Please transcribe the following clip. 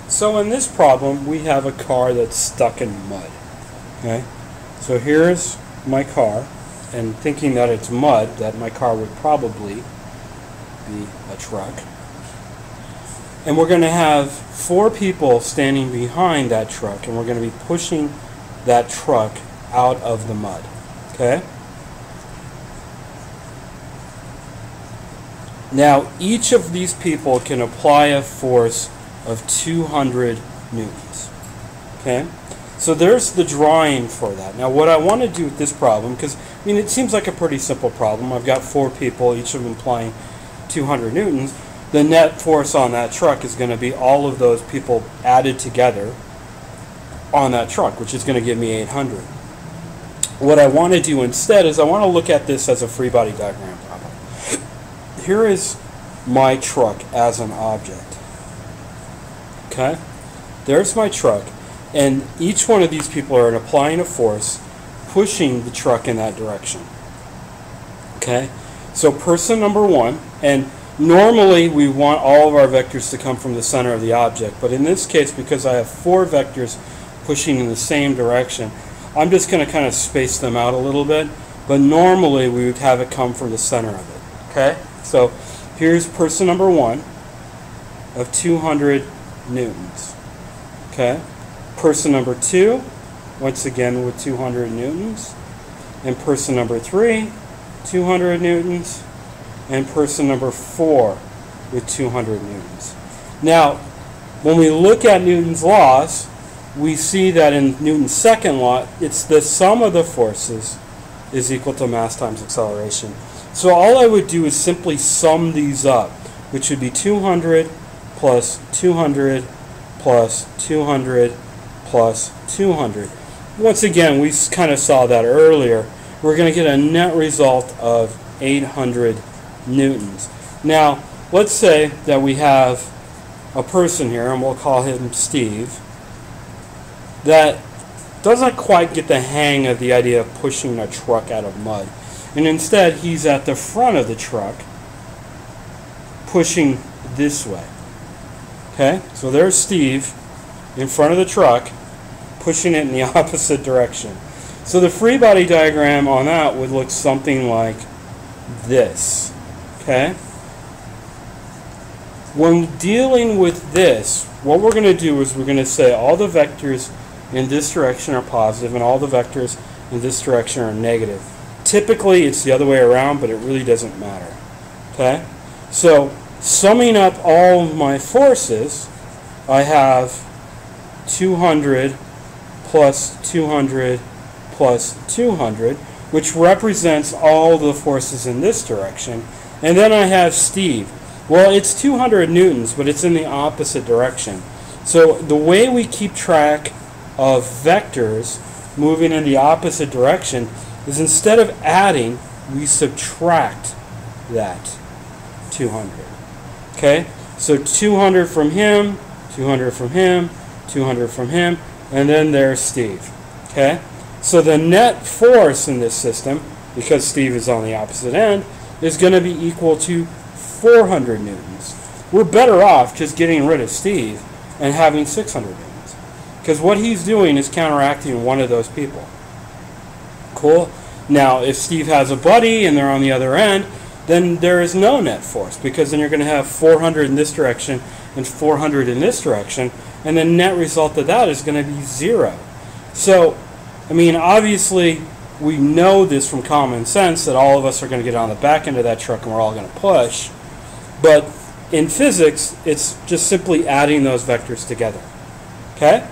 So in this problem, we have a car that's stuck in mud. Okay? So here's my car, and thinking that it's mud, that my car would probably be a truck. And we're going to have 4 people standing behind that truck, and we're going to be pushing that truck out of the mud. Okay? Now, each of these people can apply a force of 200 newtons. Okay? So there's the drawing for that. Now, what I want to do with this problem, because, I mean, it seems like a pretty simple problem. I've got 4 people, each of them applying 200 newtons. The net force on that truck is going to be all of those people added together on that truck, which is going to give me 800. What I want to do instead is I want to look at this as a free body diagram problem. Here is my truck as an object. Okay? There's my truck, and each one of these people are applying a force, pushing the truck in that direction. Okay? So person number 1, and normally we want all of our vectors to come from the center of the object, but in this case, because I have 4 vectors pushing in the same direction, I'm just going to kind of space them out a little bit, but normally we would have it come from the center of it. Okay? So here's person number 1 of 200 newtons. Okay? Person number 2, once again with 200 newtons. And person number 3, 200 newtons. And person number 4 with 200 newtons. Now, when we look at Newton's laws, we see that in Newton's second law, it's the sum of the forces is equal to mass times acceleration. So all I would do is simply sum these up, which would be 200 plus 200 plus 200 plus 200. Once again, we kind of saw that earlier. We're going to get a net result of 800 newtons. Now, let's say that we have a person here, and we'll call him Steve, that doesn't quite get the hang of the idea of pushing a truck out of mud. And instead, he's at the front of the truck, pushing this way. Okay? So there's Steve in front of the truck, pushing it in the opposite direction. So the free body diagram on that would look something like this. Okay? When dealing with this, what we're going to do is we're going to say all the vectors in this direction are positive and all the vectors in this direction are negative. Typically, it's the other way around, but it really doesn't matter. Okay? So, summing up all my forces, I have 200 plus 200 plus 200, which represents all the forces in this direction. And then I have Steve. Well, it's 200 newtons, but it's in the opposite direction. So the way we keep track of vectors moving in the opposite direction is instead of adding, we subtract that 200. Okay? So 200 from him, 200 from him, 200 from him, and then there's Steve. Okay? So the net force in this system, because Steve is on the opposite end, is going to be equal to 400 newtons. We're better off just getting rid of Steve and having 600 newtons. Because what he's doing is counteracting one of those people. Cool? Now, if Steve has a buddy and they're on the other end, then there is no net force, because then you're going to have 400 in this direction and 400 in this direction, and the net result of that is going to be 0. So, I mean, obviously, we know this from common sense that all of us are going to get on the back end of that truck and we're all going to push. But in physics, it's just simply adding those vectors together. Okay?